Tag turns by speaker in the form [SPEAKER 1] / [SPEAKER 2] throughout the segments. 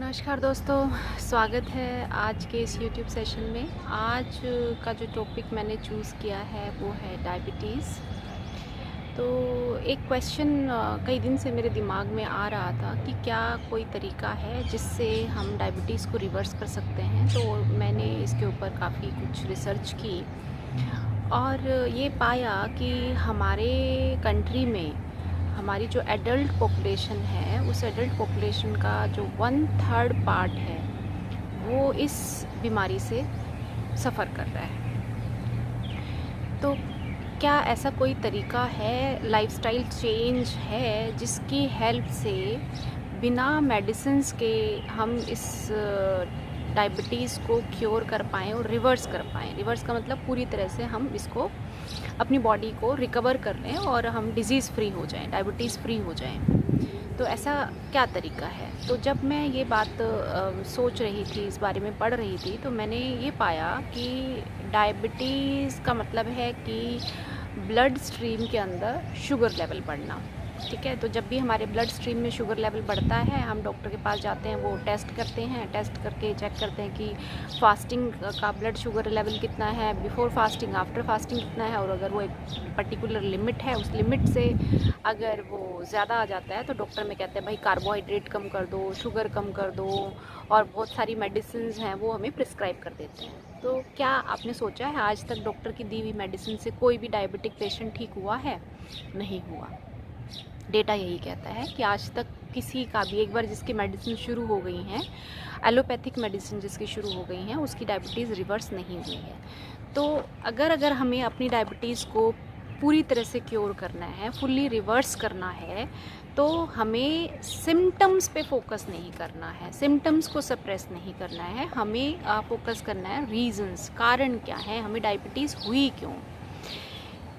[SPEAKER 1] नमस्कार दोस्तों, स्वागत है आज के इस यूट्यूब सेशन में। आज का जो टॉपिक मैंने चूज़ किया है वो है डायबिटीज़। तो एक क्वेश्चन कई दिन से मेरे दिमाग में आ रहा था कि क्या कोई तरीका है जिससे हम डायबिटीज़ को रिवर्स कर सकते हैं। तो मैंने इसके ऊपर काफ़ी कुछ रिसर्च की और ये पाया कि हमारे कंट्री में हमारी जो एडल्ट पॉपुलेशन है, उस एडल्ट पॉपुलेशन का जो 1/3 पार्ट है वो इस बीमारी से सफ़र कर रहा है। तो क्या ऐसा कोई तरीका है, लाइफस्टाइल चेंज है जिसकी हेल्प से बिना मेडिसिन्स के हम इस डायबिटीज़ को क्योर कर पाएँ और रिवर्स कर पाएँ। रिवर्स का मतलब पूरी तरह से हम इसको अपनी बॉडी को रिकवर कर लें और हम डिज़ीज़ फ्री हो जाएं, डायबिटीज़ फ्री हो जाएं। तो ऐसा क्या तरीका है? तो जब मैं ये बात सोच रही थी, इस बारे में पढ़ रही थी, तो मैंने ये पाया कि डायबिटीज़ का मतलब है कि ब्लड स्ट्रीम के अंदर शुगर लेवल बढ़ना। ठीक है, तो जब भी हमारे ब्लड स्ट्रीम में शुगर लेवल बढ़ता है, हम डॉक्टर के पास जाते हैं, वो टेस्ट करते हैं, टेस्ट करके चेक करते हैं कि फास्टिंग का ब्लड शुगर लेवल कितना है, बिफोर फास्टिंग, आफ्टर फास्टिंग कितना है, और अगर वो एक पर्टिकुलर लिमिट है, उस लिमिट से अगर वो ज़्यादा आ जाता है तो डॉक्टर में कहते हैं भाई कार्बोहाइड्रेट कम कर दो, शुगर कम कर दो, और बहुत सारी मेडिसिन हैं वो हमें प्रिस्क्राइब कर देते हैं। तो क्या आपने सोचा है आज तक डॉक्टर की दी हुई मेडिसिन से कोई भी डायबिटिक पेशेंट ठीक हुआ है? नहीं हुआ। डेटा यही कहता है कि आज तक किसी का भी, एक बार जिसकी मेडिसिन शुरू हो गई हैं, एलोपैथिक मेडिसिन जिसकी शुरू हो गई हैं, उसकी डायबिटीज़ रिवर्स नहीं हुई है। तो अगर हमें अपनी डायबिटीज़ को पूरी तरह से क्योर करना है, फुल्ली रिवर्स करना है, तो हमें सिम्टम्स पे फोकस नहीं करना है, सिम्टम्स को सप्रेस नहीं करना है, हमें फोकस करना है रीज़न्स, कारण क्या है, हमें डायबिटीज़ हुई क्यों।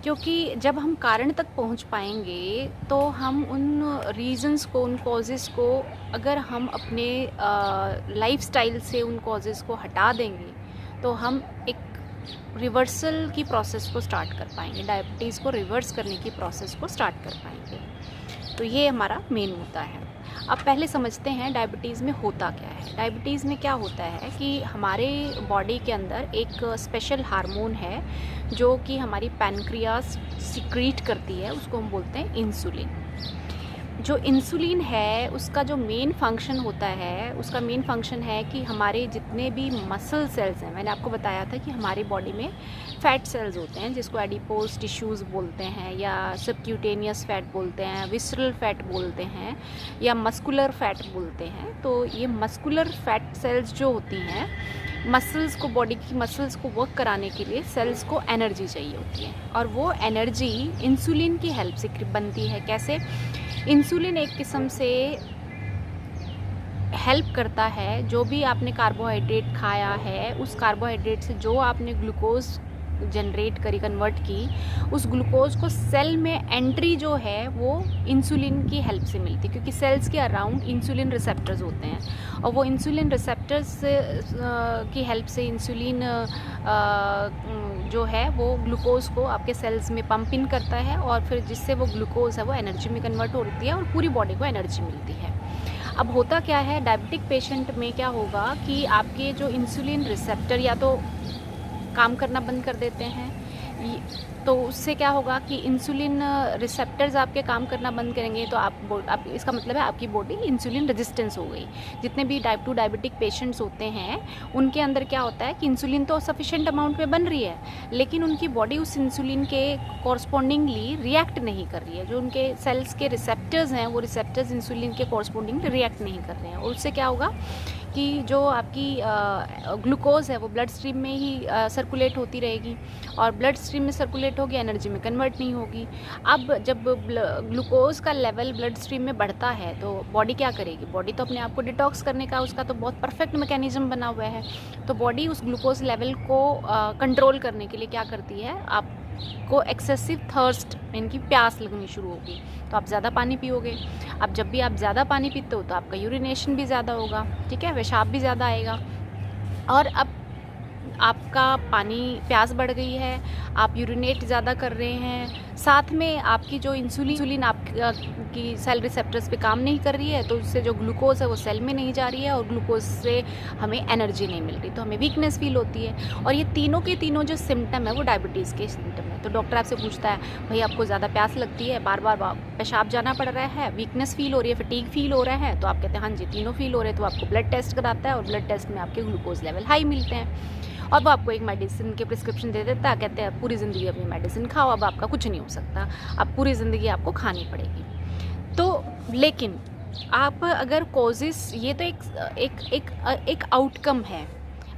[SPEAKER 1] क्योंकि जब हम कारण तक पहुंच पाएंगे तो हम उन रीज़न्स को, उन कॉजेज़ को, अगर हम अपने लाइफस्टाइल से उन कॉजेज़ को हटा देंगे तो हम एक रिवर्सल की प्रोसेस को स्टार्ट कर पाएंगे, डायबिटीज़ को रिवर्स करने की प्रोसेस को स्टार्ट कर पाएंगे। तो ये हमारा मेन मुद्दा है। अब पहले समझते हैं डायबिटीज़ में होता क्या है। डायबिटीज़ में क्या होता है कि हमारे बॉडी के अंदर एक स्पेशल हार्मोन है जो कि हमारी पैनक्रियास सिक्रीट करती है, उसको हम बोलते हैं इंसुलिन। जो इंसुलिन है उसका जो मेन फंक्शन होता है, उसका मेन फंक्शन है कि हमारे जितने भी मसल सेल्स हैं, मैंने आपको बताया था कि हमारी बॉडी में फ़ैट सेल्स होते हैं जिसको एडिपोज टिश्यूज़ बोलते हैं, या सबक्यूटेनियस फ़ैट बोलते हैं, विसरल फ़ैट बोलते हैं, या मस्कुलर फ़ैट बोलते हैं। तो ये मस्कुलर फ़ैट सेल्स जो होती हैं, मसल्स को, बॉडी की मसल्स को वर्क कराने के लिए सेल्स को एनर्जी चाहिए होती है, और वो एनर्जी इंसुलिन की हेल्प से बनती है। कैसे? इंसुलिन एक किस्म से हेल्प करता है, जो भी आपने कार्बोहाइड्रेट खाया है, उस कार्बोहाइड्रेट से जो आपने ग्लूकोज जनरेट करी, कन्वर्ट की, उस ग्लूकोज को सेल में एंट्री जो है वो इंसुलिन की हेल्प से मिलती है, क्योंकि सेल्स के अराउंड इंसुलिन रिसेप्टर्स होते हैं, और वो इंसुलिन रिसेप्टर्स की हेल्प से इंसुलिन जो है वो ग्लूकोज को आपके सेल्स में पंप इन करता है, और फिर जिससे वो ग्लूकोज है वो एनर्जी में कन्वर्ट होती है और पूरी बॉडी को एनर्जी मिलती है। अब होता क्या है, डायबिटिक पेशेंट में क्या होगा कि आपके जो इंसुलिन रिसेप्टर या तो काम करना बंद कर देते हैं, तो उससे क्या होगा कि इंसुलिन रिसेप्टर्स आपके काम करना बंद करेंगे, तो आप इसका मतलब है आपकी बॉडी इंसुलिन रेजिस्टेंस हो गई। जितने भी टाइप 2 डायबिटिक पेशेंट्स होते हैं उनके अंदर क्या होता है कि इंसुलिन तो सफिशेंट अमाउंट में बन रही है, लेकिन उनकी बॉडी उस इंसुलिन के कॉरस्पॉन्डिंगली रिएक्ट नहीं कर रही है। जो उनके सेल्स के रिसेप्टर्स हैं, वो रिसेप्टर्स इंसुलिन के कॉरस्पॉन्डिंग रिएक्ट नहीं कर रहे हैं, और उससे क्या होगा कि जो आपकी ग्लूकोज है वो ब्लड स्ट्रीम में ही सर्कुलेट होती रहेगी, और ब्लड स्ट्रीम में सर्कुलेट होगी, एनर्जी में कन्वर्ट नहीं होगी। अब जब ग्लूकोज का लेवल ब्लड स्ट्रीम में बढ़ता है तो बॉडी क्या करेगी? बॉडी तो अपने आप को डिटॉक्स करने का उसका तो बहुत परफेक्ट मैकेनिज्म बना हुआ है। तो बॉडी उस ग्लूकोज लेवल को कंट्रोल करने के लिए क्या करती है, आपको एक्सेसिव थर्स्ट, यानी प्यास लगनी शुरू होगी, तो आप ज़्यादा पानी पियोगे। अब जब भी आप ज़्यादा पानी पीते हो तो आपका यूरिनेशन भी ज़्यादा होगा, ठीक है, पेशाब भी ज़्यादा आएगा। और अब आपका पानी, प्यास बढ़ गई है, आप यूरिनेट ज़्यादा कर रहे हैं, साथ में आपकी जो इंसुलिन आपकी सेल रिसेप्टर्स पे काम नहीं कर रही है, तो उससे जो ग्लूकोज है वो सेल में नहीं जा रही है और ग्लूकोज से हमें एनर्जी नहीं मिल रही, तो हमें वीकनेस फील होती है। और ये तीनों के तीनों जो सिम्टम है वो डायबिटीज़ के सिम्टम है। तो डॉक्टर आपसे पूछता है भाई आपको ज़्यादा प्यास लगती है, बार बार पेशाब जाना पड़ रहा है, वीकनेस फील हो रही है, फटीग फील हो रहा है, तो आप कहते हैं हाँ जी तीनों फील हो रहे हैं। तो आपको ब्लड टेस्ट कराता है और ब्लड टेस्ट में आपके ग्लूकोज लेवल हाई मिलते हैं और वो आपको एक मेडिसिन के प्रिस्क्रिप्शन दे देता है, कहते हैं पूरी ज़िंदगी अपनी मेडिसिन खाओ, अब आपका कुछ नहीं हो सकता, अब पूरी ज़िंदगी आपको खानी पड़ेगी। तो लेकिन आप अगर कॉजेस, ये तो एक आउटकम है,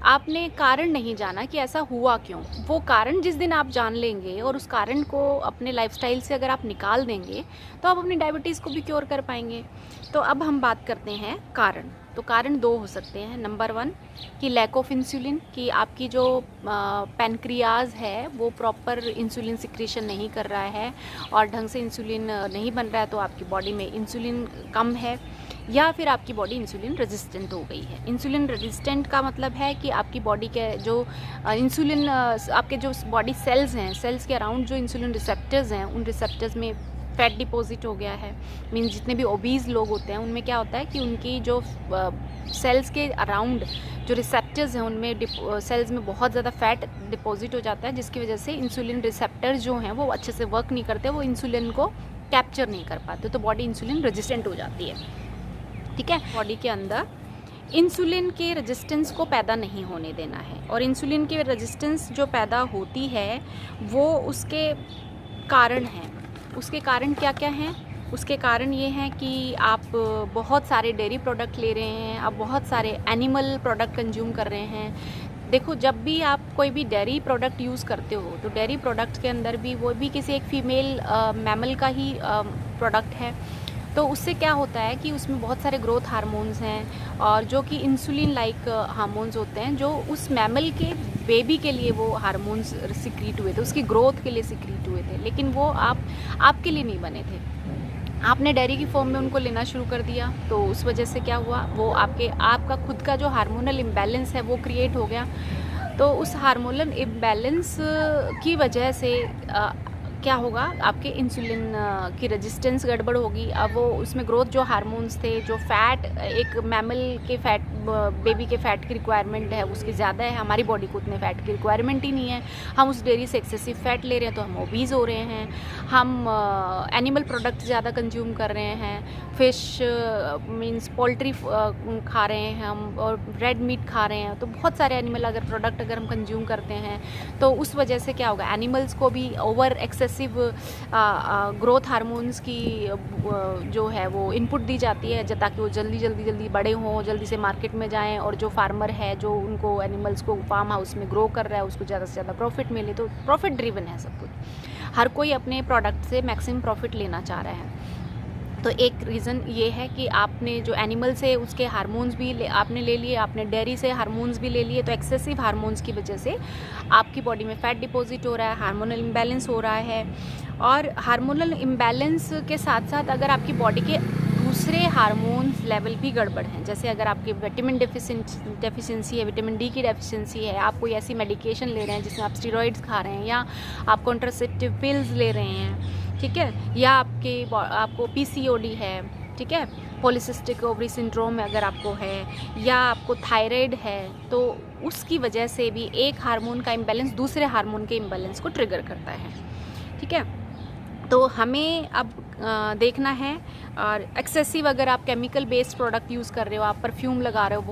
[SPEAKER 1] आपने कारण नहीं जाना कि ऐसा हुआ क्यों। वो कारण जिस दिन आप जान लेंगे और उस कारण को अपने लाइफस्टाइल से अगर आप निकाल देंगे तो आप अपनी डायबिटीज़ को भी क्योर कर पाएंगे। तो अब हम बात करते हैं कारण। तो कारण दो हो सकते हैं। नंबर 1 कि लैक ऑफ इंसुलिन, कि आपकी जो पैनक्रियाज है वो प्रॉपर इंसुलिन सिक्रीशन नहीं कर रहा है और ढंग से इंसुलिन नहीं बन रहा है, तो आपकी बॉडी में इंसुलिन कम है, या फिर आपकी बॉडी इंसुलिन रेजिस्टेंट हो गई है। इंसुलिन रेजिस्टेंट का मतलब है कि आपकी बॉडी के जो इंसुलिन आपके जो बॉडी सेल्स हैं, सेल्स के अराउंड जो इंसुलिन रिसेप्टर्स हैं, उन रिसेप्टर्स में फैट डिपॉजिट हो गया है। मीन जितने भी ओबीज लोग होते हैं उनमें क्या होता है कि उनकी जो सेल्स के अराउंड जो रिसेप्टर्स हैं उनमें सेल्स में बहुत ज़्यादा फैट डिपॉजिट हो जाता है, जिसकी वजह से इंसुलिन रिसेप्टर्स जो हैं वो अच्छे से वर्क नहीं करते, वो इंसुलिन को कैप्चर नहीं कर पाते, तो बॉडी इंसुलिन रेजिस्टेंट हो जाती है। ठीक है, बॉडी के अंदर इंसुलिन के रेजिस्टेंस को पैदा नहीं होने देना है। और इंसुलिन की रेजिस्टेंस जो पैदा होती है वो उसके कारण हैं। उसके कारण क्या क्या हैं? उसके कारण ये हैं कि आप बहुत सारे डेयरी प्रोडक्ट ले रहे हैं, आप बहुत सारे एनिमल प्रोडक्ट कंज्यूम कर रहे हैं। देखो, जब भी आप कोई भी डेयरी प्रोडक्ट यूज़ करते हो तो डेयरी प्रोडक्ट के अंदर भी वो भी किसी एक फीमेल मैमल का ही प्रोडक्ट है, तो उससे क्या होता है कि उसमें बहुत सारे ग्रोथ हार्मोन्स हैं और जो कि इंसुलिन लाइक हार्मोन्स होते हैं, जो उस मैमल के बेबी के लिए वो हार्मोन्स सिक्रीट हुए थे, उसकी ग्रोथ के लिए सिक्रीट हुए थे, लेकिन वो आपके लिए नहीं बने थे। आपने डेयरी की फॉर्म में उनको लेना शुरू कर दिया, तो उस वजह से क्या हुआ, वो आपका खुद का जो हार्मोनल इम्बैलेंस है वो क्रिएट हो गया। तो उस हार्मोनल इम्बैलेंस की वजह से क्या होगा, आपके इंसुलिन की रेजिस्टेंस गड़बड़ होगी। अब वो उसमें ग्रोथ जो हार्मोन्स थे, जो फैट एक मैमल के फैट बेबी के फ़ैट की रिक्वायरमेंट है उसकी ज़्यादा है, हमारी बॉडी को उतने फ़ैट की रिक्वायरमेंट ही नहीं है। हम उस डेयरी से एक्सेसिव फ़ैट ले रहे हैं तो हम ओबीज़ हो रहे हैं। हम एनिमल प्रोडक्ट ज़्यादा कंज्यूम कर रहे हैं, फ़िश मीन्स पोल्ट्री खा रहे हैं हम, और रेड मीट खा रहे हैं। तो बहुत सारे एनिमल प्रोडक्ट अगर हम कंज्यूम करते हैं तो उस वजह से क्या होगा, एनिमल्स को भी ओवर एक्सेसिव ग्रोथ हार्मोन्स की जो है वो इनपुट दी जाती है, ताकि वो जल्दी बड़े हों, जल्दी से मार्केट में जाएं, और जो फार्मर है जो उनको एनिमल्स को फार्म हाउस में ग्रो कर रहा है उसको ज़्यादा से ज़्यादा प्रॉफिट मिले। तो प्रॉफिट ड्रिवन है सब कुछ, हर कोई अपने प्रोडक्ट से मैक्सिमम प्रॉफिट लेना चाह रहा है। तो एक रीज़न ये है कि आपने जो एनिमल से उसके हार्मोन्स भी आपने ले लिए, आपने डेयरी से हार्मोन्स भी ले लिए, तो एक्सेसिव हार्मोन्स की वजह से आपकी बॉडी में फ़ैट डिपॉजिट हो रहा है, हार्मोनल इम्बैलेंस हो रहा है। और हार्मोनल इम्बैलेंस के साथ साथ अगर आपकी बॉडी के दूसरे हार्मोन्स लेवल भी गड़बड़ हैं, जैसे अगर आपकी विटामिन डेफिशिएंसी है, विटामिन डी की डेफिशिएंसी है, आप कोई ऐसी मेडिकेशन ले रहे हैं जिसमें आप स्टेरॉइड्स खा रहे हैं, या आप कॉन्ट्रासेप्टिव पिल्स ले रहे हैं, ठीक है, या आपको पीसीओडी है, ठीक है, पॉलीसिस्टिक ओवरी सिंड्रोम अगर आपको है, या आपको थायराइड है, तो उसकी वजह से भी एक हार्मोन का इम्बैलेंस दूसरे हार्मोन के इम्बैलेंस को ट्रिगर करता है। ठीक है, तो हमें अब देखना है। और एक्सेसिव अगर आप केमिकल बेस्ड प्रोडक्ट यूज़ कर रहे हो, आप परफ्यूम लगा रहे हो,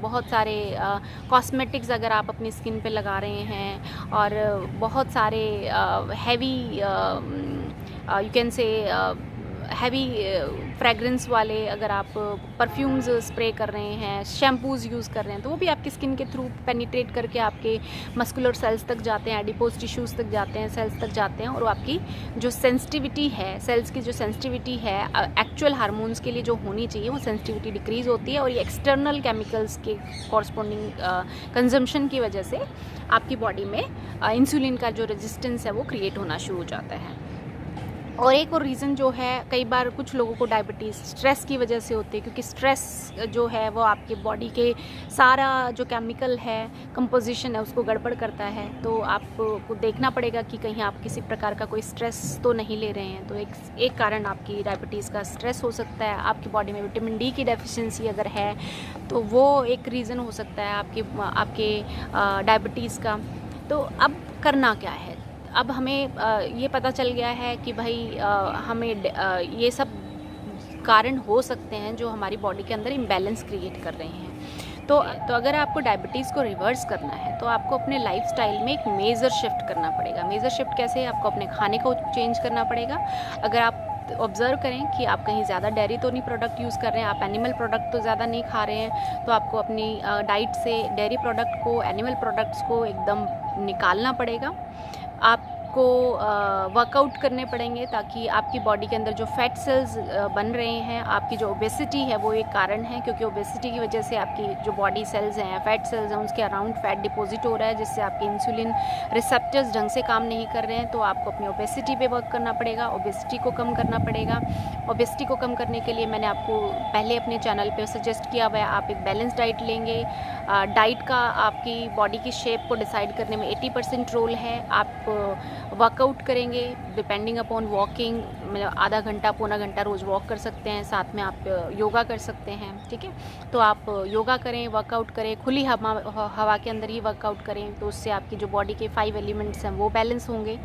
[SPEAKER 1] बहुत सारे कॉस्मेटिक्स अगर आप अपनी स्किन पे लगा रहे हैं, और बहुत सारे heavy you can say heavy fragrance वाले अगर आप परफ्यूम्स स्प्रे कर रहे हैं, शैम्पूज़ यूज़ कर रहे हैं, तो वो भी आपकी स्किन के थ्रू पेनिट्रेट करके आपके मस्कुलर सेल्स तक जाते हैं, एडिपोज टिश्यूज़ तक जाते हैं, सेल्स तक जाते हैं, और आपकी जो सेंसिटिविटी है, सेल्स की जो सेंसिटिविटी है एक्चुअल हार्मोन्स के लिए जो होनी चाहिए, वो सेंसिटिविटी डिक्रीज़ होती है। और ये एक्सटर्नल केमिकल्स के कॉरस्पॉन्डिंग कंजम्पशन की वजह से आपकी बॉडी में इंसुलिन का जो रेजिस्टेंस है वो क्रिएट होना शुरू हो जाता है। और एक और रीज़न जो है, कई बार कुछ लोगों को डायबिटीज़ स्ट्रेस की वजह से होती है, क्योंकि स्ट्रेस जो है वो आपके बॉडी के सारा जो केमिकल है, कंपोजिशन है, उसको गड़बड़ करता है। तो आपको देखना पड़ेगा कि कहीं आप किसी प्रकार का कोई स्ट्रेस तो नहीं ले रहे हैं। तो एक कारण आपकी डायबिटीज़ का स्ट्रेस हो सकता है। आपकी बॉडी में विटामिन डी की डेफिशिएंसी अगर है तो वो एक रीज़न हो सकता है आपके डायबिटीज़ का। तो अब करना क्या है? अब हमें ये पता चल गया है कि भाई हमें ये सब कारण हो सकते हैं जो हमारी बॉडी के अंदर इम्बैलेंस क्रिएट कर रहे हैं। तो अगर आपको डायबिटीज़ को रिवर्स करना है तो आपको अपने लाइफस्टाइल में एक मेजर शिफ्ट करना पड़ेगा। मेजर शिफ्ट कैसे? आपको अपने खाने को चेंज करना पड़ेगा। अगर आप ऑब्ज़र्व करें कि आप कहीं ज़्यादा डेयरी तो नहीं प्रोडक्ट यूज़ कर रहे हैं, आप एनिमल प्रोडक्ट तो ज़्यादा नहीं खा रहे हैं, तो आपको अपनी डाइट से डेयरी प्रोडक्ट को, एनिमल प्रोडक्ट्स को एकदम निकालना पड़ेगा। आपको वर्कआउट करने पड़ेंगे ताकि आपकी बॉडी के अंदर जो फैट सेल्स बन रहे हैं, आपकी जो ओबेसिटी है वो एक कारण है, क्योंकि ओबेसिटी की वजह से आपकी जो बॉडी सेल्स हैं, फैट सेल्स हैं, उसके अराउंड फैट डिपॉजिट हो रहा है, जिससे आपके इंसुलिन रिसेप्टर्स ढंग से काम नहीं कर रहे हैं। तो आपको अपनी ओबेसिटी पे वर्क करना पड़ेगा, ओबेसिटी को कम करना पड़ेगा। ओबेसिटी को कम करने के लिए मैंने आपको पहले अपने चैनल पे सजेस्ट किया हुआ है, आप एक बैलेंस डाइट लेंगे। डाइट का आपकी बॉडी की शेप को डिसाइड करने में 80% रोल है। आप वर्कआउट करेंगे, डिपेंडिंग अपॉन वॉकिंग, मतलब आधा घंटा पौना घंटा रोज़ वॉक कर सकते हैं, साथ में आप योगा कर सकते हैं। ठीक है, तो आप योगा करें, वर्कआउट करें, खुली हवा के अंदर ही वर्कआउट करें, तो उससे आपकी जो बॉडी के 5 एलिमेंट्स हैं वो बैलेंस होंगे।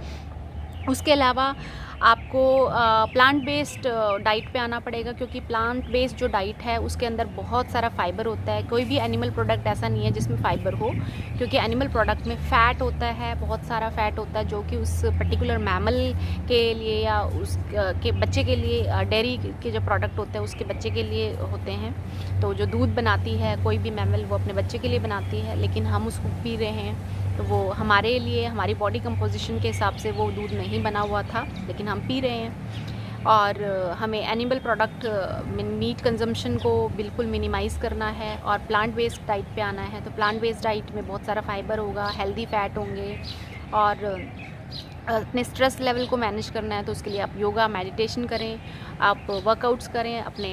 [SPEAKER 1] उसके अलावा आपको प्लांट बेस्ड डाइट पे आना पड़ेगा, क्योंकि प्लांट बेस्ड जो डाइट है उसके अंदर बहुत सारा फाइबर होता है। कोई भी एनिमल प्रोडक्ट ऐसा नहीं है जिसमें फ़ाइबर हो, क्योंकि एनिमल प्रोडक्ट में फ़ैट होता है, बहुत सारा फ़ैट होता है जो कि उस पर्टिकुलर मैमल के लिए या उस के बच्चे के लिए, डेयरी के जो प्रोडक्ट होते हैं उसके बच्चे के लिए होते हैं। तो जो दूध बनाती है कोई भी मैमल, वो अपने बच्चे के लिए बनाती है, लेकिन हम उसको पी रहे हैं, तो वो हमारे लिए, हमारी बॉडी कंपोजिशन के हिसाब से वो दूध नहीं बना हुआ था, लेकिन हम पी रहे हैं। और हमें एनिमल प्रोडक्ट मीट कंजम्पशन को बिल्कुल मिनिमाइज़ करना है और प्लांट बेस्ड डाइट पे आना है। तो प्लांट बेस्ड डाइट में बहुत सारा फाइबर होगा, हेल्दी फैट होंगे, और अपने स्ट्रेस लेवल को मैनेज करना है तो उसके लिए आप योगा, मेडिटेशन करें, आप वर्कआउट्स करें। अपने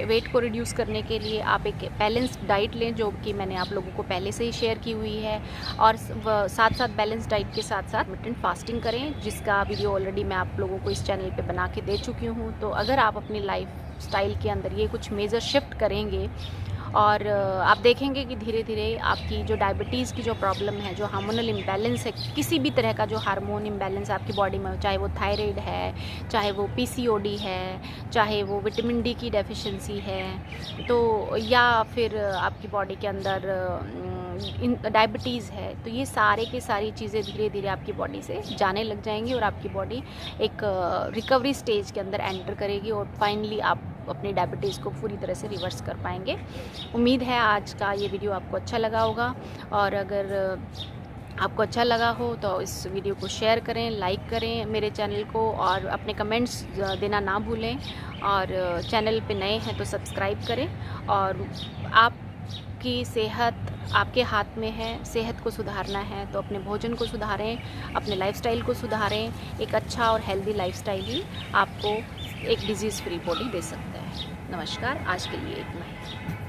[SPEAKER 1] वेट को रिड्यूस करने के लिए आप एक बैलेंस्ड डाइट लें, जो कि मैंने आप लोगों को पहले से ही शेयर की हुई है, और साथ साथ बैलेंस डाइट के साथ साथ इंटरमिटेंट फास्टिंग करें, जिसका वीडियो ऑलरेडी मैं आप लोगों को इस चैनल पे बना के दे चुकी हूँ। तो अगर आप अपनी लाइफ स्टाइल के अंदर ये कुछ मेजर शिफ्ट करेंगे और आप देखेंगे कि धीरे धीरे आपकी जो डायबिटीज़ की जो प्रॉब्लम है, जो हार्मोनल इम्बैलेंस है, किसी भी तरह का जो हार्मोन इम्बैलेंस आपकी बॉडी में, चाहे वो थायराइड है, चाहे वो पीसीओडी है, चाहे वो विटामिन डी की डेफिशिएंसी है, तो या फिर आपकी बॉडी के अंदर डायबिटीज़ है, तो ये सारे की सारी चीज़ें धीरे धीरे आपकी बॉडी से जाने लग जाएंगी और आपकी बॉडी एक रिकवरी स्टेज के अंदर एंटर करेगी और फाइनली आप अपनी डायबिटीज़ को पूरी तरह से रिवर्स कर पाएंगे। उम्मीद है आज का ये वीडियो आपको अच्छा लगा होगा, और अगर आपको अच्छा लगा हो तो इस वीडियो को शेयर करें, लाइक करें मेरे चैनल को, और अपने कमेंट्स देना ना भूलें, और चैनल पे नए हैं तो सब्सक्राइब करें। और आपकी सेहत आपके हाथ में है, सेहत को सुधारना है तो अपने भोजन को सुधारें, अपने लाइफस्टाइल को सुधारें। एक अच्छा और हेल्दी लाइफस्टाइल ही आपको एक डिजीज़ फ्री बॉडी दे सकता है। नमस्कार, आज के लिए इतना ही।